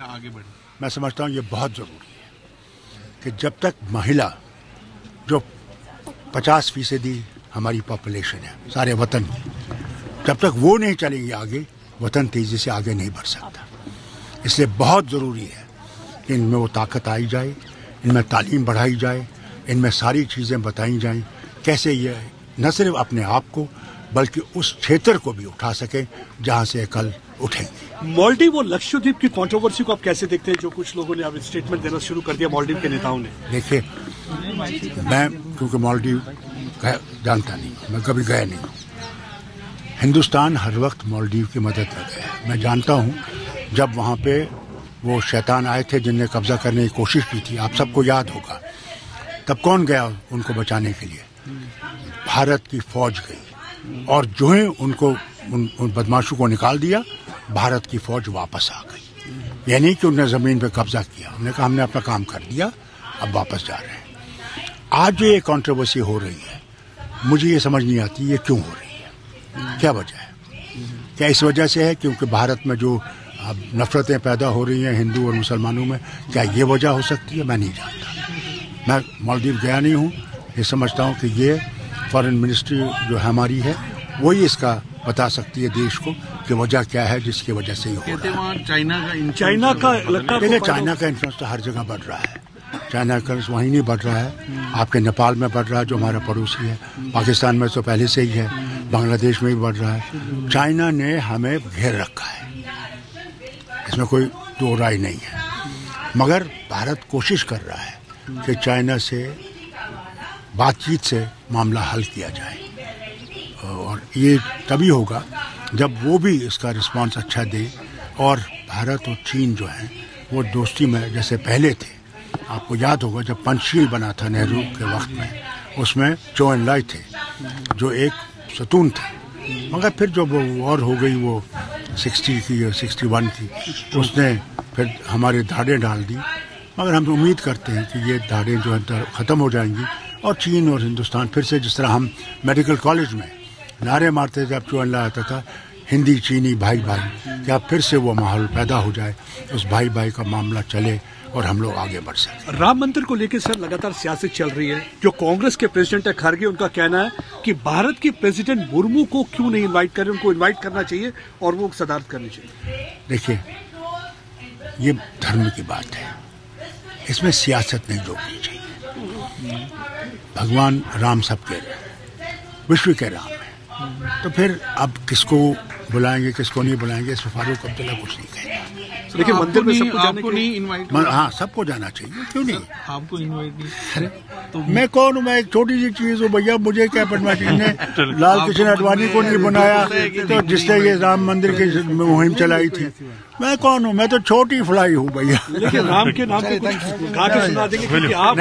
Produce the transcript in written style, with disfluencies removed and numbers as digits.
आगे बढ़े। मैं समझता हूँ ये बहुत ज़रूरी है कि जब तक महिला जो 50% हमारी पॉपुलेशन है सारे वतन की, जब तक वो नहीं चलेगी आगे, वतन तेज़ी से आगे नहीं बढ़ सकता। इसलिए बहुत ज़रूरी है कि इनमें वो ताकत आई जाए, इनमें तालीम बढ़ाई जाए, इनमें सारी चीज़ें बताई जाएं, कैसे ये न सिर्फ अपने आप को बल्कि उस क्षेत्र को भी उठा सकें जहाँ से कल उठेंगे। मालदीव और लक्षद्वीप की कंट्रोवर्सी को आप कैसे देखते हैं, जो कुछ लोगों ने अब स्टेटमेंट देना शुरू कर दिया मालदीव के नेताओं ने? देखिए, मैं क्योंकि मालदीव जानता नहीं, मैं कभी गया नहीं हूँ। हिंदुस्तान हर वक्त मालदीव की मदद में गया। मैं जानता हूँ जब वहाँ पे वो शैतान आए थे जिनने कब्जा करने की कोशिश की थी, आप सबको याद होगा, तब कौन गया उनको बचाने के लिए? भारत की फौज गई और जो ही उनको उन बदमाशों को निकाल दिया, भारत की फौज वापस आ गई। यानी कि उन्होंने ज़मीन पे कब्जा किया, उन्होंने कहा हमने अपना काम कर दिया, अब वापस जा रहे हैं। आज जो ये कंट्रोवर्सी हो रही है, मुझे ये समझ नहीं आती ये क्यों हो रही है, क्या वजह है? क्या इस वजह से है क्योंकि भारत में जो अब नफरतें पैदा हो रही हैं हिंदू और मुसलमानों में, क्या ये वजह हो सकती है? मैं नहीं जानता। मैं मालदीव गया नहीं हूँ। ये समझता हूँ कि ये फॉरेन मिनिस्ट्री जो हमारी है वही इसका बता सकती है देश को कि वजह क्या है जिसकी वजह से ये हो रहा है। चाइना का चाइना का इन्फ्लुएंस तो हर जगह बढ़ रहा है। चाइना का वहीं नहीं बढ़ रहा है, आपके नेपाल में बढ़ रहा है जो हमारा पड़ोसी है, पाकिस्तान में तो पहले से ही है, बांग्लादेश में भी बढ़ रहा है। चाइना ने हमें घेर रखा है, इसमें कोई दो राय नहीं है। मगर भारत कोशिश कर रहा है कि चाइना से बातचीत से मामला हल किया जाए, और ये तभी होगा जब वो भी इसका रिस्पांस अच्छा दे। और भारत और चीन जो है वो दोस्ती में जैसे पहले थे, आपको याद होगा जब पंचशील बना था नेहरू के वक्त में, उसमें चो एन लाई थे जो एक सतून थे। मगर फिर जो वो वॉर हो गई, वो 60 की या 61 की, उसने फिर हमारे धाड़ें डाल दी। मगर हम उम्मीद करते हैं कि ये धाड़ें जो है ख़त्म हो जाएंगी और चीन और हिंदुस्तान फिर से, जिस तरह हम मेडिकल कॉलेज में नारे मारते जब चो एन लाई आता था, हिंदी चीनी भाई भाई, क्या फिर से वो माहौल पैदा हो जाए, उस भाई भाई का मामला चले और हम लोग आगे बढ़ सकें। राम मंदिर को लेकर सर लगातार सियासत चल रही है। जो कांग्रेस के प्रेसिडेंट है खड़गे, उनका कहना है कि भारत के प्रेसिडेंट मुर्मू को क्यों नहीं इनवाइट करें, उनको इनवाइट करना चाहिए और वो सदारत करनी चाहिए। देखिए, ये धर्म की बात है, इसमें सियासत नहीं जोड़नी चाहिए। भगवान राम सबके विश्व के राम है, तो फिर अब किसको बुलाएंगे किसको नहीं बुलाएंगे, इसमें फारूक अब्दुल्ला कुछ नहीं कहेगा। देखिए, मंदिर में सबको नहीं इनवाइट, हाँ सबको जाना चाहिए, क्यों नहीं? आपको इनवाइट नहीं? अरे तो मैं कौन हूँ? मैं एक छोटी सी चीज हूँ भैया, मुझे क्या पढ़ना चाहिए? लाल कृष्ण आडवाणी को नहीं बनाया तो जिसने ये राम मंदिर की मुहिम चलाई थी, मैं कौन हूँ? मैं तो छोटी फ्लाई हूँ भैया। लेकिन राम के नाम पे गा के सुना देंगे कि आप